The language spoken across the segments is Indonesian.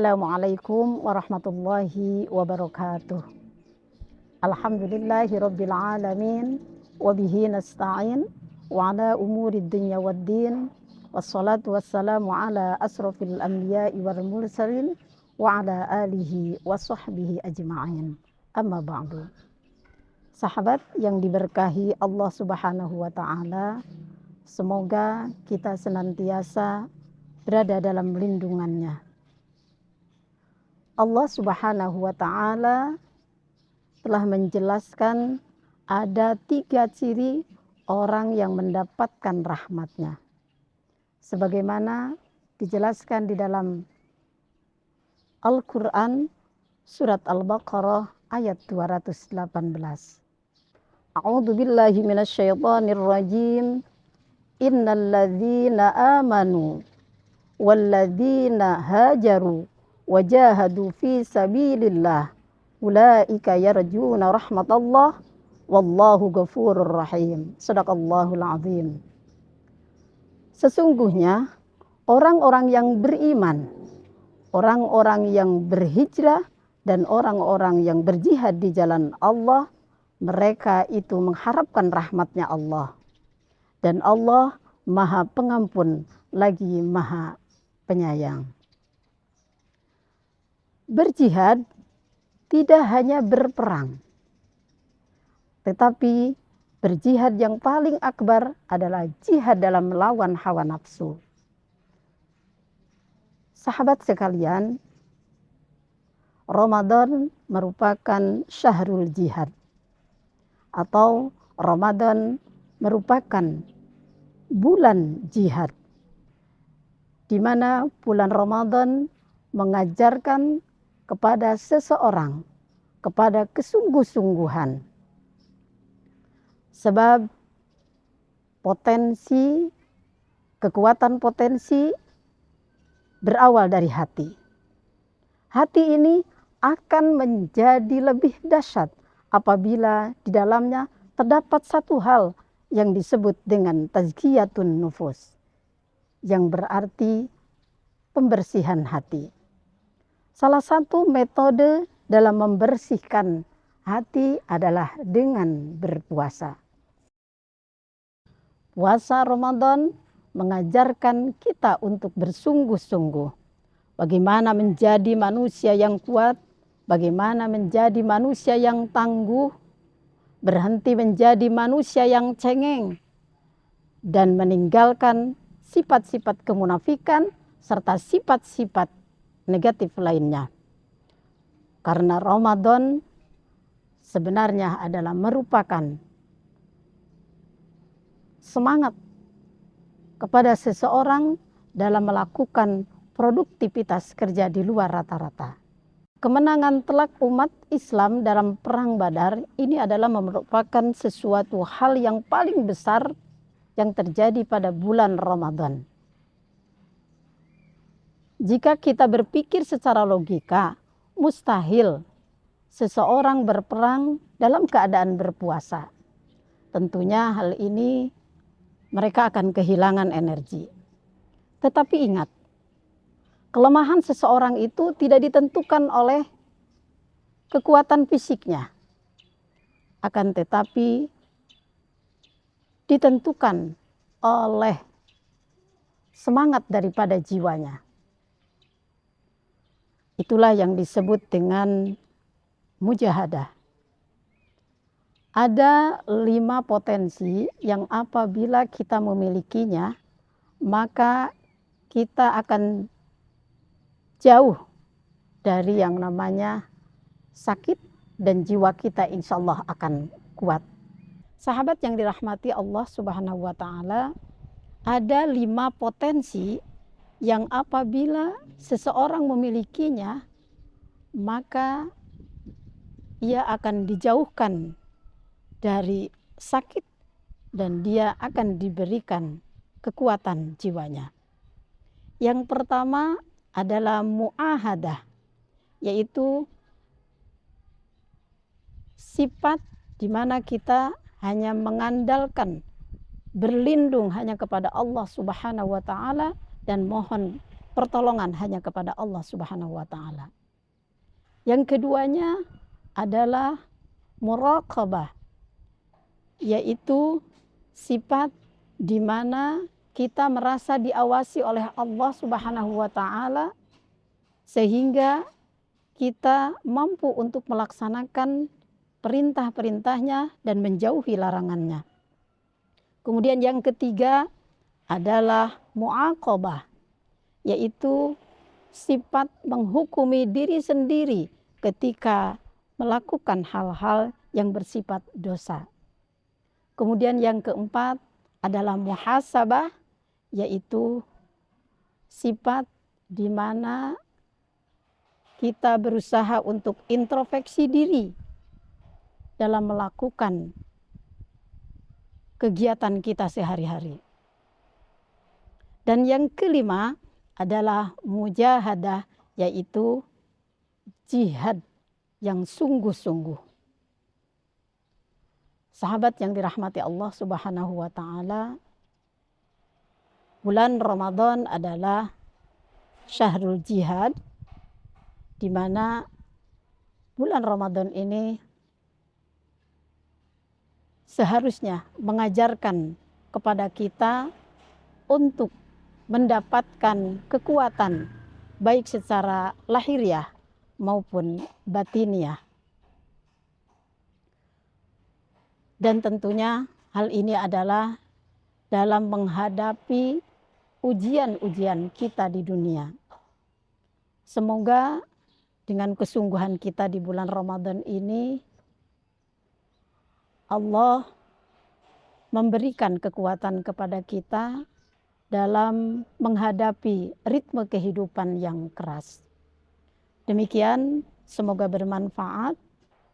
Assalamualaikum warahmatullahi wabarakatuh. Alhamdulillahi rabbil alamin wa bihi nasta'in wa ala umuri dunya waddin wassalatu wassalamu ala asrafil anbiya'i wal mursalin wa ala alihi wa sahbihi ajma'in. Amma ba'du. Sahabat yang diberkahi Allah Subhanahu wa taala, semoga kita senantiasa berada dalam lindungannya. Allah Subhanahu wa taala telah menjelaskan ada 3 ciri orang yang mendapatkan rahmatnya. Sebagaimana dijelaskan di dalam Al-Quran surat Al-Baqarah ayat 218. A'udzu billahi minasyaitonir rajim. Innal ladzina amanu wal ladzina hajaru wajahadu fi sabilillah ulaika yarjuna rahmatallah wallahu ghafurur rahim. Shadaqallahul azim. Sesungguhnya orang-orang yang beriman, orang-orang yang berhijrah dan orang-orang yang berjihad di jalan Allah, mereka itu mengharapkan rahmatnya Allah. Dan Allah Maha Pengampun lagi Maha Penyayang. Berjihad tidak hanya berperang, tetapi berjihad yang paling akbar adalah jihad dalam melawan hawa nafsu. Sahabat sekalian, Ramadan merupakan syahrul jihad, atau Ramadan merupakan bulan jihad, di mana bulan Ramadan mengajarkan kepada seseorang kepada kesungguh-sungguhan. Sebab kekuatan potensi berawal dari hati. Hati ini akan menjadi lebih dahsyat apabila di dalamnya terdapat satu hal yang disebut dengan tazkiyatun nufus, yang berarti pembersihan hati. Salah satu metode dalam membersihkan hati adalah dengan berpuasa. Puasa Ramadan mengajarkan kita untuk bersungguh-sungguh. Bagaimana menjadi manusia yang kuat, bagaimana menjadi manusia yang tangguh, berhenti menjadi manusia yang cengeng, dan meninggalkan sifat-sifat kemunafikan serta sifat-sifat negatif lainnya. Karena Ramadan sebenarnya adalah merupakan semangat kepada seseorang dalam melakukan produktivitas kerja di luar rata-rata. Kemenangan telak umat Islam dalam Perang Badar ini adalah merupakan sesuatu hal yang paling besar yang terjadi pada bulan Ramadan. Jika kita berpikir secara logika, mustahil seseorang berperang dalam keadaan berpuasa. Tentunya hal ini mereka akan kehilangan energi. Tetapi ingat, kelemahan seseorang itu tidak ditentukan oleh kekuatan fisiknya, akan tetapi ditentukan oleh semangat daripada jiwanya. Itulah yang disebut dengan mujahadah. Ada 5 potensi yang apabila kita memilikinya, maka kita akan jauh dari yang namanya sakit dan jiwa kita insya Allah akan kuat. Sahabat yang dirahmati Allah Subhanahu wa taala, ada 5 potensi yang apabila seseorang memilikinya, maka ia akan dijauhkan dari sakit dan dia akan diberikan kekuatan jiwanya. Yang pertama adalah mu'ahadah, yaitu sifat di mana kita hanya mengandalkan, berlindung hanya kepada Allah Subhanahu wa taala dan mohon pertolongan hanya kepada Allah Subhanahu wa taala. Yang keduanya adalah muraqabah, yaitu sifat di mana kita merasa diawasi oleh Allah Subhanahu wa taala sehingga kita mampu untuk melaksanakan perintah-perintahnya dan menjauhi larangannya. Kemudian yang ketiga adalah muaqabah, yaitu sifat menghukumi diri sendiri ketika melakukan hal-hal yang bersifat dosa. Kemudian yang keempat adalah muhasabah, yaitu sifat di mana kita berusaha untuk introspeksi diri dalam melakukan kegiatan kita sehari-hari. Dan yang kelima adalah mujahadah, yaitu jihad yang sungguh-sungguh. Sahabat yang dirahmati Allah Subhanahu wa taala, bulan Ramadan adalah syahrul jihad, di mana bulan Ramadan ini seharusnya mengajarkan kepada kita untuk mendapatkan kekuatan baik secara lahiriah maupun batiniah. Dan tentunya hal ini adalah dalam menghadapi ujian-ujian kita di dunia. Semoga dengan kesungguhan kita di bulan Ramadan ini, Allah memberikan kekuatan kepada kita dalam menghadapi ritme kehidupan yang keras. Demikian, semoga bermanfaat.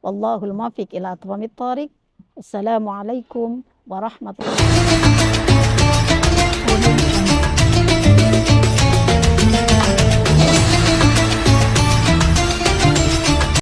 Wallahul muwaffiq ila aqwamit thoriq. Assalamualaikum warahmatullahi wabarakatuh.